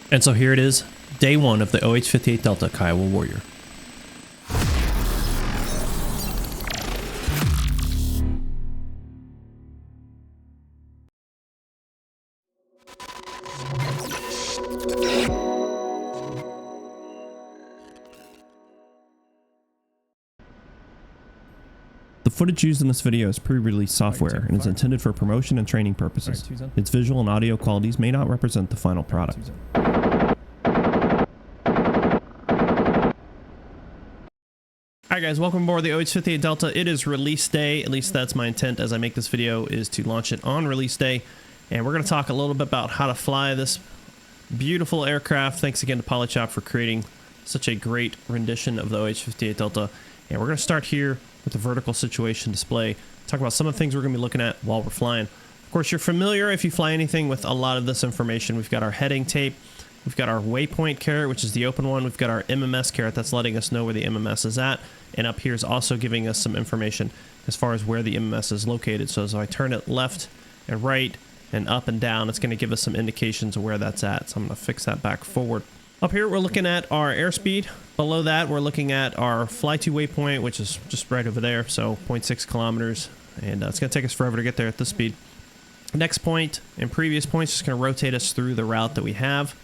And so here it is, day one of the OH-58 Delta Kiowa Warrior. The footage used in this video is pre-release software and is intended for promotion and training purposes. Its visual and audio qualities may not represent the final product. Alright guys, welcome aboard the OH-58 Delta. It is release day, at least that's my intent as I make this video, is to launch it on release day. And we're going to talk a little bit about how to fly this beautiful aircraft. Thanks again to Polychop for creating such a great rendition of the OH-58 Delta. And we're going to start here with the vertical situation display. Talk about some of the things we're going to be looking at while we're flying. Of course, you're familiar if you fly anything with a lot of this information. We've got our heading tape. We've got our waypoint caret, which is the open one. We've got our MMS caret that's letting us know where the MMS is at. And up here is also giving us some information as far as where the MMS is located. So as I turn it left and right and up and down, it's going to give us some indications of where that's at. So I'm going to fix that back forward. Up here, we're looking at our airspeed. Below that, we're looking at our fly to waypoint, which is just right over there. So 0.6 kilometers. And it's going to take us forever to get there at this speed. Next point and previous points is going to rotate us through the route that we have.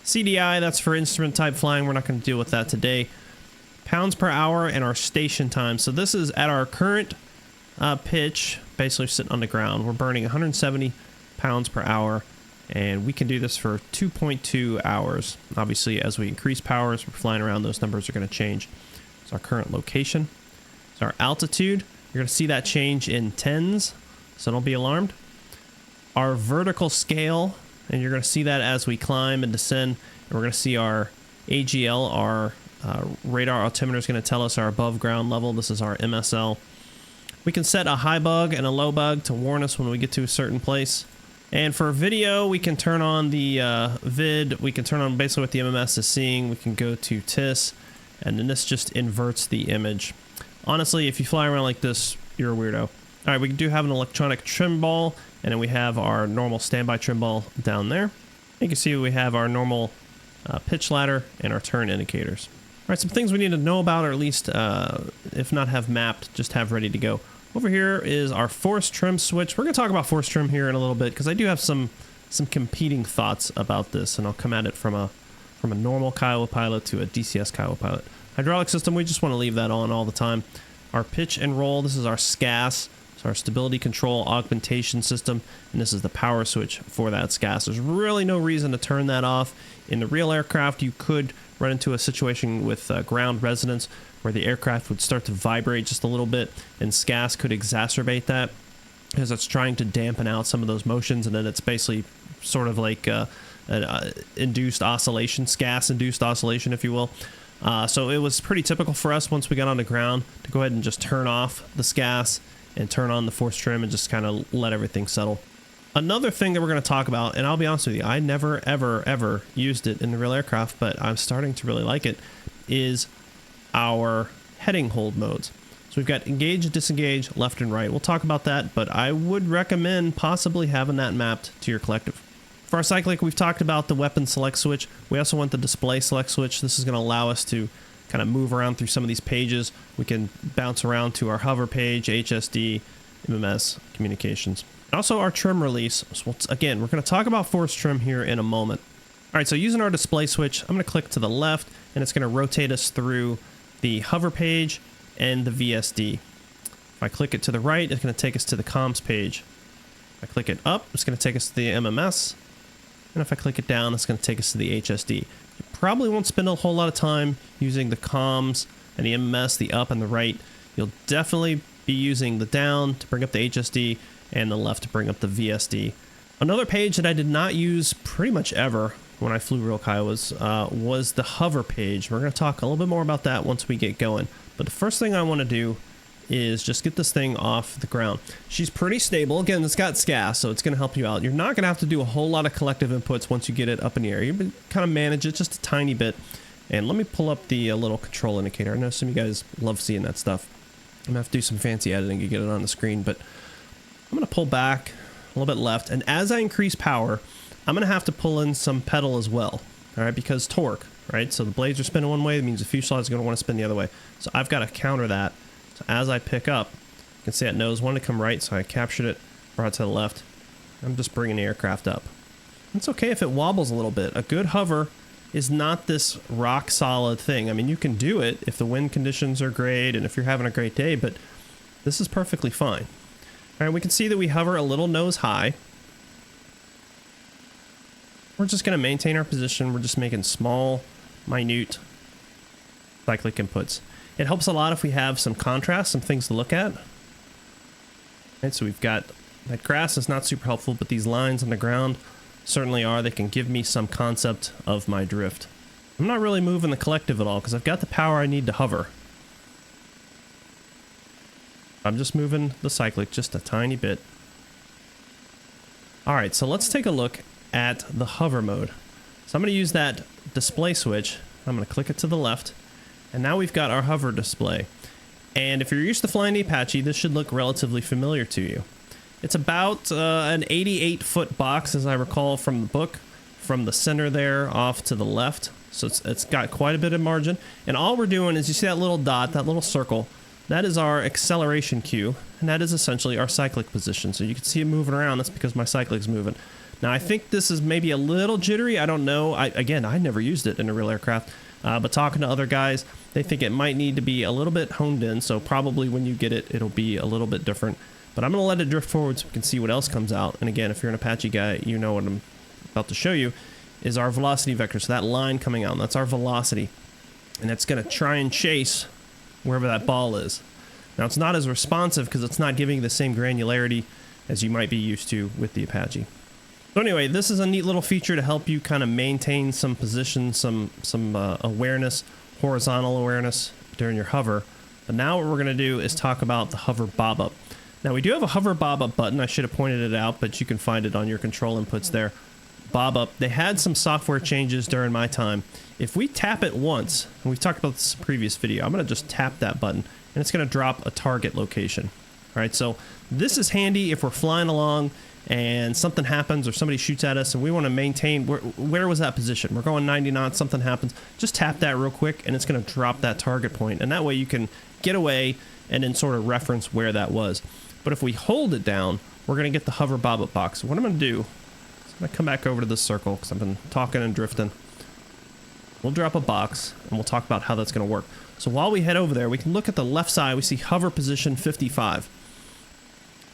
CDI, that's for instrument type flying. We're not going to deal with that today. Pounds per hour and our station time. So this is at our current pitch, basically sitting on the ground. We're burning 170 pounds per hour, and we can do this for 2.2 hours. Obviously, as we increase power, as we're flying around, those numbers are going to change. It's our current location. It's our altitude. You're going to see that change in tens, so don't be alarmed. Our vertical scale, and you're going to see that as we climb and descend. And we're going to see our AGL, our radar altimeter is going to tell us our above ground level. This is our MSL. We can set a high bug and a low bug to warn us when we get to a certain place. And for video, we can turn on the vid. We can turn on basically what the MMS is seeing. We can go to TIS, and then this just inverts the image. Honestly, if you fly around like this, you're a weirdo. All right, we do have an electronic trim ball, and then we have our normal standby trim ball down there. You can see we have our normal pitch ladder and our turn indicators. All right, some things we need to know about, or at least, if not have mapped, just have ready to go. Over here is our force trim switch. We're going to talk about force trim here in a little bit because I do have some competing thoughts about this, and I'll come at it from a normal Kiowa pilot to a DCS Kiowa pilot. Hydraulic system, we just want to leave that on all the time. Our pitch and roll, this is our SCAS, so our stability control augmentation system, and this is the power switch for that SCAS. There's really no reason to turn that off. In the real aircraft, you could run into a situation with ground resonance where the aircraft would start to vibrate just a little bit, and SCAS could exacerbate that because it's trying to dampen out some of those motions, and then it's basically sort of like an induced oscillation, SCAS-induced oscillation, if you will. So it was pretty typical for us once we got on the ground to go ahead and just turn off the SCAS and turn on the force trim and just kind of let everything settle. Another thing that we're going to talk about, and I'll be honest with you, I never, ever used it in the real aircraft, but I'm starting to really like it, is our heading hold modes. So we've got engage, disengage, left and right. We'll talk about that, but I would recommend possibly having that mapped to your collective. For our cyclic, we've talked about the weapon select switch. We also want the display select switch. This is going to allow us to kind of move around through some of these pages. We can bounce around to our hover page, HSD, MMS, communications. Also our trim release. So again, we're going to talk about force trim here in a moment. All right, so using our display switch, I'm going to click to the left, and it's going to rotate us through the hover page and the VSD. If I click it to the right, it's going to take us to the comms page. If I click it up, it's going to take us to the MMS. And if I click it down, it's going to take us to the HSD. You probably won't spend a whole lot of time using the comms and the MMS, the up and the right. You'll definitely be using the down to bring up the HSD and the left to bring up the VSD. Another page that I did not use pretty much ever when I flew real Kiowas was the hover page. We're going to talk a little bit more about that once we get going. But the first thing I want to do is just get this thing off the ground. She's pretty stable. Again, it's got SCAS, so it's going to help you out. You're not going to have to do a whole lot of collective inputs once you get it up in the air. You can kind of manage it just a tiny bit. And let me pull up the little control indicator. I know some of you guys love seeing that stuff. I'm going to have to do some fancy editing to get it on the screen, but I'm going to pull back a little bit left. And as I increase power, I'm going to have to pull in some pedal as well. all right, because torque, right? So the blades are spinning one way, it means the fuselage is going to want to spin the other way. So I've got to counter that. So as I pick up, you can see it knows wanted to come right, so I captured it, brought it to the left. I'm just bringing the aircraft up. It's okay if it wobbles a little bit. A good hover is not this rock solid thing. I mean, you can do it if the wind conditions are great and if you're having a great day, but this is perfectly fine. All right, we can see that we hover a little nose high. We're just going to maintain our position. We're just making small, minute cyclic inputs. It helps a lot if we have some contrast, some things to look at. Right, so we've got that grass is not super helpful, but these lines on the ground certainly are. They can give me some concept of my drift. I'm not really moving the collective at all because I've got the power I need to hover. I'm just moving the cyclic just a tiny bit. All right, so let's take a look at the hover mode. So I'm going to use that display switch. I'm going to click it to the left, and now we've got our hover display. And if you're used to flying the Apache, this should look relatively familiar to you. It's about an 88-foot box, as I recall from the book, from the center there off to the left. So it's got quite a bit of margin. And all we're doing is, you see that little dot, that little circle, that is our acceleration cue, and that is essentially our cyclic position. So you can see it moving around. That's because my cyclic's moving. Now, I think this is maybe a little jittery. I don't know. Again, I never used it in a real aircraft, but talking to other guys, they think it might need to be a little bit honed in. So probably when you get it, it'll be a little bit different. But I'm going to let it drift forward so we can see what else comes out. And again, if you're an Apache guy, you know what I'm about to show you is our velocity vector. So that line coming out, that's our velocity. And it's going to try and chase wherever that ball is. Now, it's not as responsive because it's not giving the same granularity as you might be used to with the Apache. So anyway, this is a neat little feature to help you kind of maintain some position, some awareness, horizontal awareness during your hover. But now what we're going to do is talk about the hover bob up. Now, we do have a hover bob up button. I should have pointed it out, but you can find it on your control inputs there. Bob up. They had some software changes during my time. If we tap it once, and we've talked about this in a previous video, I'm going to just tap that button, and it's going to drop a target location. All right, so this is handy if we're flying along and something happens or somebody shoots at us and we want to maintain, where was that position? We're going 90 knots, something happens. Just tap that real quick, and it's going to drop that target point, and that way you can get away and then sort of reference where that was. But if we hold it down, we're going to get the hover bob up box. So what I'm going to do is I'm going to come back over to this circle because I've been talking and drifting. We'll drop a box and we'll talk about how that's going to work. So while we head over there, we can look at the left side. We see hover position 55.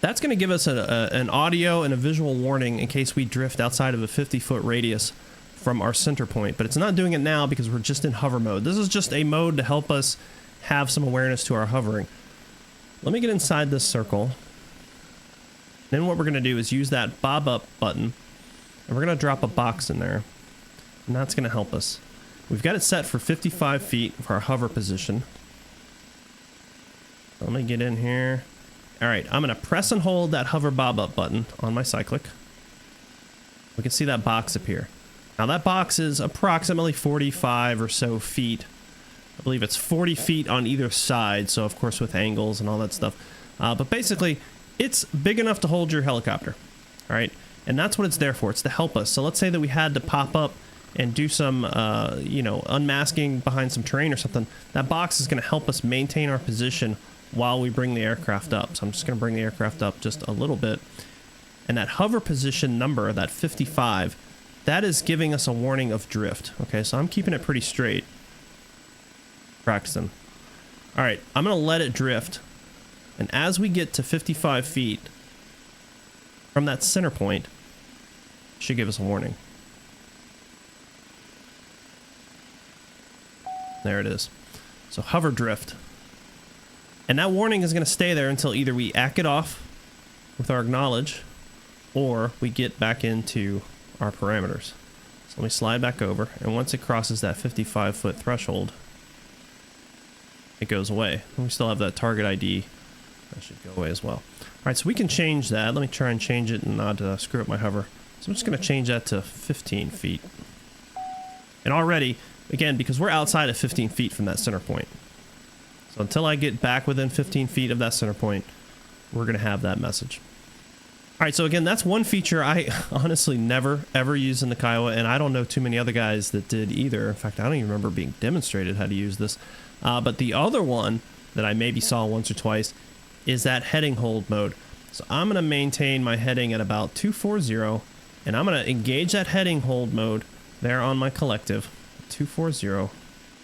That's going to give us an audio and a visual warning in case we drift outside of a 50-foot radius from our center point. But it's not doing it now because we're just in hover mode. This is just a mode to help us have some awareness to our hovering. Let me get inside this circle. Then what we're going to do is use that bob up button, and we're going to drop a box in there, and that's going to help us. We've got it set for 55 feet for our hover position. Let me get in here. All right, I'm going to press and hold that hover bob up button on my cyclic. We can see that box appear. Now that box is approximately 45 or so feet. I believe it's 40 feet on either side, so of course with angles and all that stuff. But basically, it's big enough to hold your helicopter, all right? And that's what it's there for. It's to help us. So let's say that we had to pop up and do some, unmasking behind some terrain or something. That box is going to help us maintain our position while we bring the aircraft up. So I'm just going to bring the aircraft up just a little bit. And that hover position number, that 55, that is giving us a warning of drift. Okay, so I'm keeping it pretty straight. Practicing. All right, I'm going to let it drift. And as we get to 55 feet from that center point, it should give us a warning. There it is. So hover drift. And that warning is going to stay there until either we ack it off with our acknowledge or we get back into our parameters. So let me slide back over, and once it crosses that 55-foot threshold, it goes away. And we still have that target ID. That should go away as well. All right, so we can change that. Let me try and change it and not screw up my hover. So I'm just going to change that to 15 feet. And already, again, because we're outside of 15 feet from that center point. So until I get back within 15 feet of that center point, we're going to have that message. right, so again, that's one feature I honestly never ever use in the Kiowa, and I don't know too many other guys that did either. In fact, I don't even remember being demonstrated how to use this. But the other one that I maybe saw once or twice is that heading hold mode. So I'm going to maintain my heading at about 240, and I'm going to engage that heading hold mode there on my collective, 240. All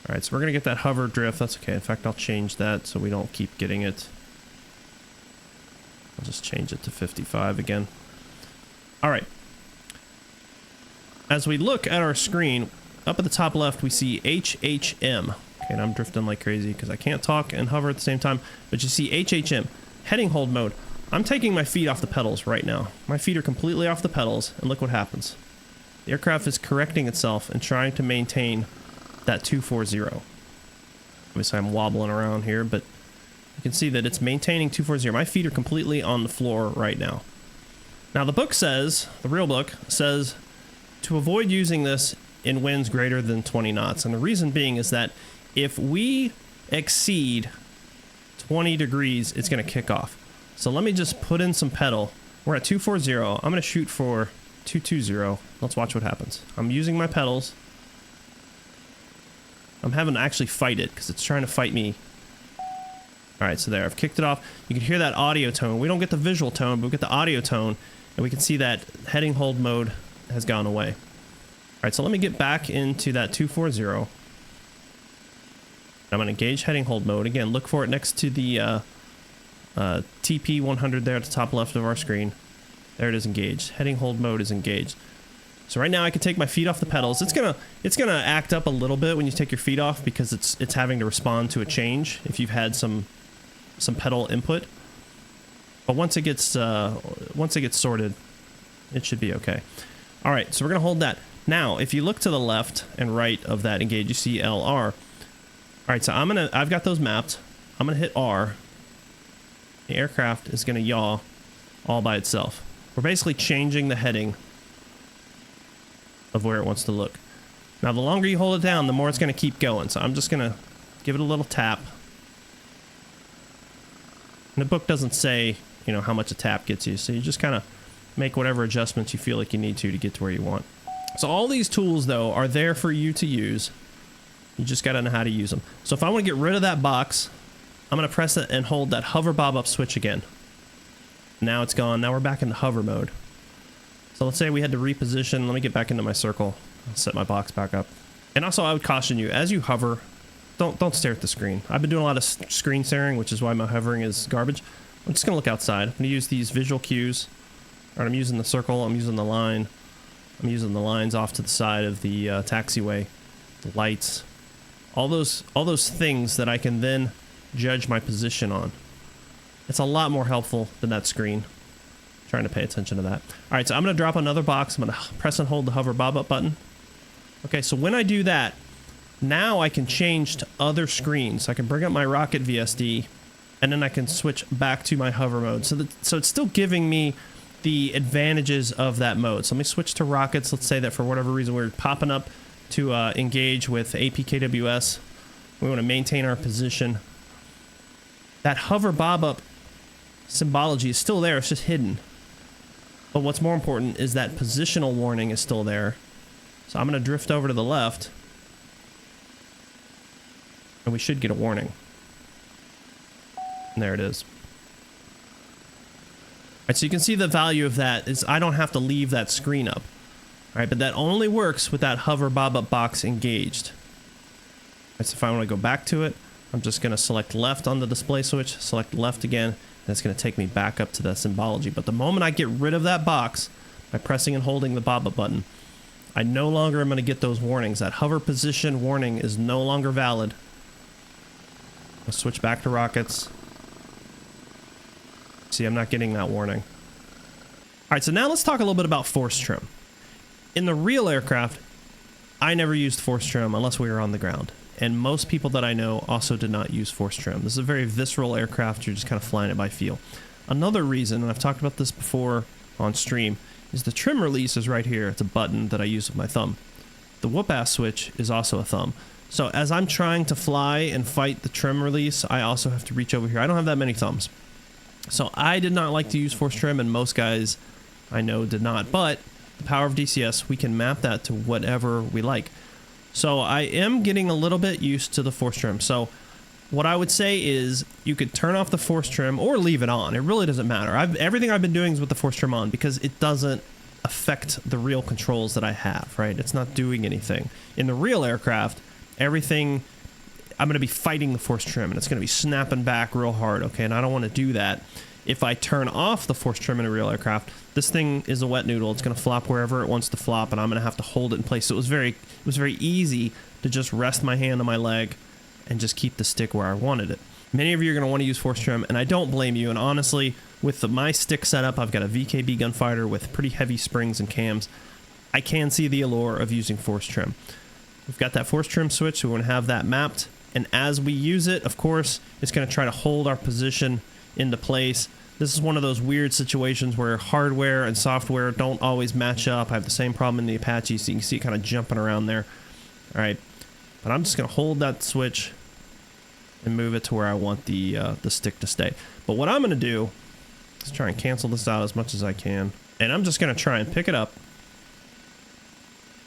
right, so we're going to get that hover drift. That's okay. In fact, I'll change that so we don't keep getting it. I'll just change it to 55 again. All right. As we look at our screen, up at the top left, we see HHM. Okay, and I'm drifting like crazy because I can't talk and hover at the same time. But you see HHM, heading hold mode. I'm taking my feet off the pedals right now. My feet are completely off the pedals, and look what happens. The aircraft is correcting itself and trying to maintain that 240. Obviously, I'm wobbling around here, but you can see that it's maintaining 240. My feet are completely on the floor right now. Now, the book says, the real book says, to avoid using this in winds greater than 20 knots. And the reason being is that if we exceed 20 degrees, it's going to kick off. So let me just put in some pedal. We're at 240. I'm going to shoot for 220. Let's watch what happens. I'm using my pedals. I'm having to actually fight it because it's trying to fight me. All right, so there, I've kicked it off. You can hear that audio tone. We don't get the visual tone, but we get the audio tone, and we can see that heading hold mode has gone away. All right, so let me get back into that 240. I'm going to engage heading hold mode. Again, look for it next to the TP100 there at the top left of our screen. There it is, engaged. Heading hold mode is engaged. So right now I can take my feet off the pedals. It's gonna act up a little bit when you take your feet off because it's having to respond to a change if you've had some pedal input. But once it gets sorted, it should be okay. All right, so we're gonna hold that. Now, if you look to the left and right of that engage, you see LR. All right, so I've got those mapped. I'm gonna hit R. The aircraft is gonna yaw all by itself. We're basically changing the heading of where it wants to look. Now, the longer you hold it down, the more it's going to keep going. So I'm just going to give it a little tap. And the book doesn't say, you know, how much a tap gets you. So you just kind of make whatever adjustments you feel like you need to get to where you want. So all these tools, though, are there for you to use. You just got to know how to use them. So if I want to get rid of that box, I'm going to press it and hold that hover bob up switch again. Now it's gone. Now we're back in the hover mode. So let's say we had to reposition. Let me get back into my circle. I'll set my box back up. And also, I would caution you, as you hover, don't stare at the screen. I've been doing a lot of screen staring, which is why my hovering is garbage. I'm just going to look outside. I'm going to use these visual cues. All right, I'm using the circle. I'm using the line. I'm using the lines off to the side of the taxiway. The lights. All those things that I can then judge my position on. It's a lot more helpful than that screen. Trying to pay attention to that. All right, so I'm going to drop another box. I'm going to press and hold the hover bob up button. Okay, so when I do that, now I can change to other screens. I can bring up my rocket VSD, and then I can switch back to my hover mode. So it's still giving me the advantages of that mode. So let me switch to rockets. Let's say that for whatever reason we're popping up to engage with APKWS. We want to maintain our position. That hover bob up symbology is still there. It's just hidden. But what's more important is that positional warning is still there. So I'm going to drift over to the left. And we should get a warning. And there it is. All right, so you can see the value of that is I don't have to leave that screen up. All right, but that only works with that hover bob up box engaged. All right, so if I want to go back to it, I'm just going to select left on the display switch, select left again. That's going to take me back up to that symbology. But the moment I get rid of that box by pressing and holding the bob-up button, I no longer am going to get those warnings. That hover position warning is no longer valid. I'll switch back to rockets. See, I'm not getting that warning. All right, so now let's talk a little bit about force trim. In the real aircraft, I never used force trim unless we were on the ground. And most people that I know also did not use force trim. This is a very visceral aircraft. You're just kind of flying it by feel. Another reason, and I've talked about this before on stream, is the trim release is right here. It's a button that I use with my thumb. The whoop-ass switch is also a thumb. So as I'm trying to fly and fight the trim release, I also have to reach over here. I don't have that many thumbs. So I did not like to use force trim, and most guys I know did not. But the power of DCS, we can map that to whatever we like. So I am getting a little bit used to the force trim. So what I would say is you could turn off the force trim or leave it on. It really doesn't matter. Everything I've been doing is with the force trim on because it doesn't affect the real controls that I have, right? It's not doing anything. In the real aircraft, everything, I'm going to be fighting the force trim and it's going to be snapping back real hard, okay? And I don't want to do that. If I turn off the force trim in a real aircraft, this thing is a wet noodle. It's going to flop wherever it wants to flop, and I'm going to have to hold it in place. So it was very easy to just rest my hand on my leg and just keep the stick where I wanted it. Many of you are going to want to use force trim, and I don't blame you. And honestly, with my stick setup, I've got a VKB Gunfighter with pretty heavy springs and cams. I can see the allure of using force trim. We've got that force trim switch, so we're going to have that mapped. And as we use it, of course, it's going to try to hold our position into place. This is one of those weird situations where hardware and software don't always match up. I have the same problem in the Apache, so you can see it kind of jumping around there. All right, but I'm just going to hold that switch and move it to where I want the stick to stay. But what I'm going to do is try and cancel this out as much as I can. And I'm just going to try and pick it up,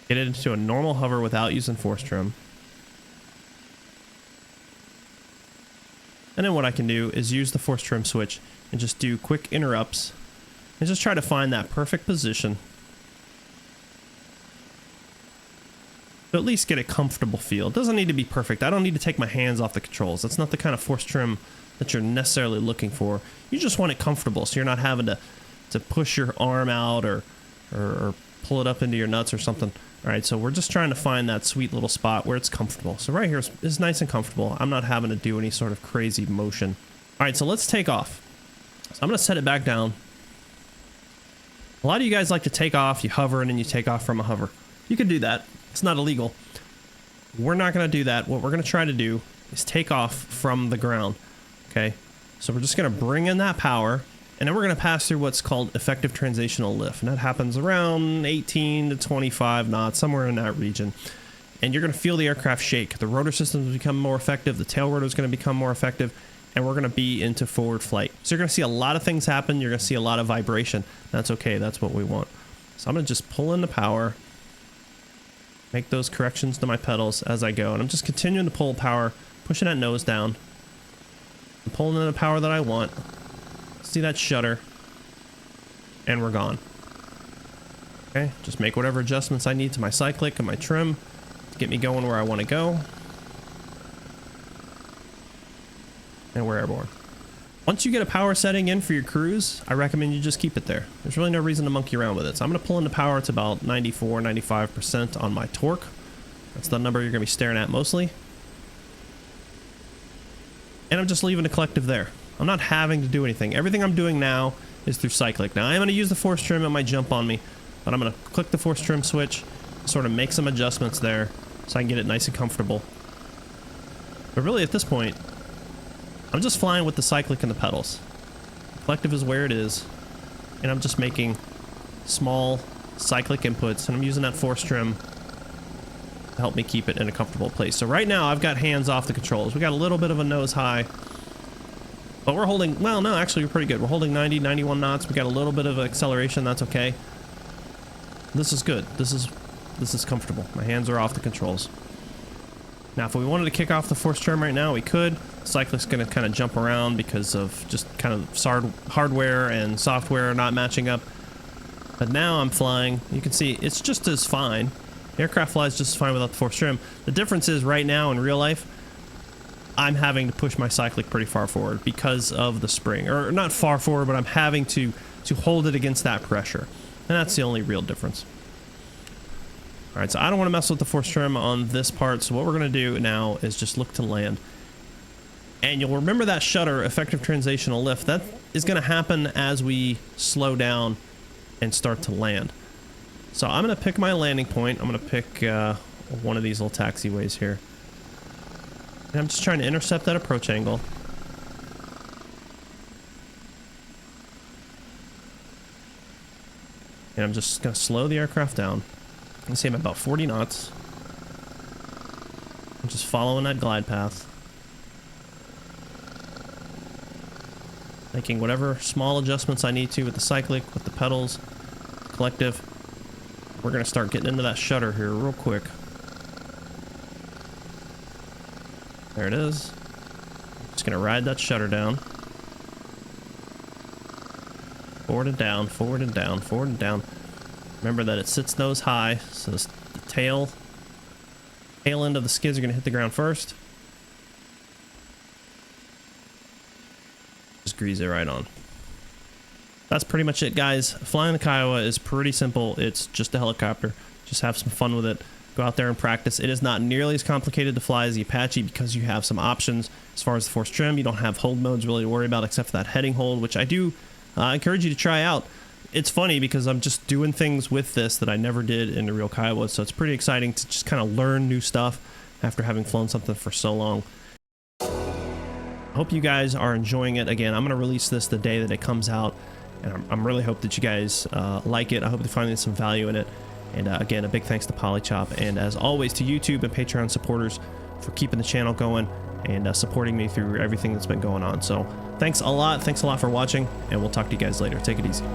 get it into a normal hover without using force trim. And then what I can do is use the force trim switch and just do quick interrupts and just try to find that perfect position to at least get a comfortable feel. It doesn't need to be perfect. I don't need to take my hands off the controls. That's not the kind of force trim that you're necessarily looking for. You just want it comfortable so you're not having to push your arm out or pull it up into your nuts or something. All right, so we're just trying to find that sweet little spot where it's comfortable. So right here is nice and comfortable. I'm not having to do any sort of crazy motion. All right, so let's take off. So I'm going to set it back down. A lot of you guys like to take off, you hover, and then you take off from a hover. You can do that. It's not illegal. We're not going to do that. What we're going to try to do is take off from the ground. Okay, so we're just going to bring in that power, and then we're going to pass through what's called effective transitional lift. And that happens around 18 to 25 knots, somewhere in that region. And you're going to feel the aircraft shake. The rotor systems become more effective. The tail rotor is going to become more effective. And we're going to be into forward flight. So you're going to see a lot of things happen. You're going to see a lot of vibration. That's okay. That's what we want. So I'm going to just pull in the power, make those corrections to my pedals as I go. And I'm just continuing to pull power, pushing that nose down. I'm pulling in the power that I want. See that shutter, and we're gone. Okay, just make whatever adjustments I need to my cyclic and my trim to get me going where I want to go. And we're airborne. Once you get a power setting in for your cruise, I recommend you just keep it there. There's really no reason to monkey around with it. So I'm going to pull in the power to about 94, 95% on my torque. That's the number you're going to be staring at mostly. And I'm just leaving the collective there. I'm not having to do anything. Everything I'm doing now is through cyclic. Now I'm going to use the force trim. It might jump on me, but I'm going to click the force trim switch, sort of make some adjustments there so I can get it nice and comfortable. But really at this point, I'm just flying with the cyclic and the pedals. The collective is where it is, and I'm just making small cyclic inputs, and I'm using that force trim to help me keep it in a comfortable place. So right now I've got hands off the controls. We got a little bit of a nose high. But we're holding, well, no, actually, we're pretty good. We're holding 90, 91 knots. We got a little bit of acceleration. That's okay. This is good. This is comfortable. My hands are off the controls. Now, if we wanted to kick off the force trim right now, we could. Cyclic's going to kind of jump around because of just kind of hardware and software not matching up. But now I'm flying. You can see it's just as fine. The aircraft flies just as fine without the force trim. The difference is right now in real life, I'm having to push my cyclic pretty far forward because of the spring. Or not far forward, but I'm having to hold it against that pressure. And that's the only real difference. Alright, so I don't want to mess with the force trim on this part, so what we're going to do now is just look to land. And you'll remember that shutter, effective transitional lift, that is going to happen as we slow down and start to land. So I'm going to pick my landing point. I'm going to pick one of these little taxiways here. And I'm just trying to intercept that approach angle. And I'm just going to slow the aircraft down. You can see I'm about 40 knots. I'm just following that glide path. making whatever small adjustments I need to with the cyclic, with the pedals, collective. We're going to start getting into that shutter here real quick. There it is. Just going to ride that shutter down. Forward and down, forward and down, forward and down. Remember that it sits nose high, so the tail end of the skids are going to hit the ground first. Just grease it right on. That's pretty much it, guys. Flying the Kiowa is pretty simple. It's just a helicopter. Just have some fun with it. Go out there and practice. It is not nearly as complicated to fly as the Apache because you have some options as far as the force trim. You don't have hold modes really to worry about except for that heading hold, which I do encourage you to try out. It's funny because I'm just doing things with this that I never did in the real Kiowa, so it's pretty exciting to just kind of learn new stuff after having flown something for so long. I hope you guys are enjoying it. Again, I'm going to release this the day that it comes out, and I'm really hope that you guys like it. I hope you find some value in it. And again, a big thanks to Polychop, and as always to YouTube and Patreon supporters for keeping the channel going and supporting me through everything that's been going on. So thanks a lot for watching, and we'll talk to you guys later. Take it easy.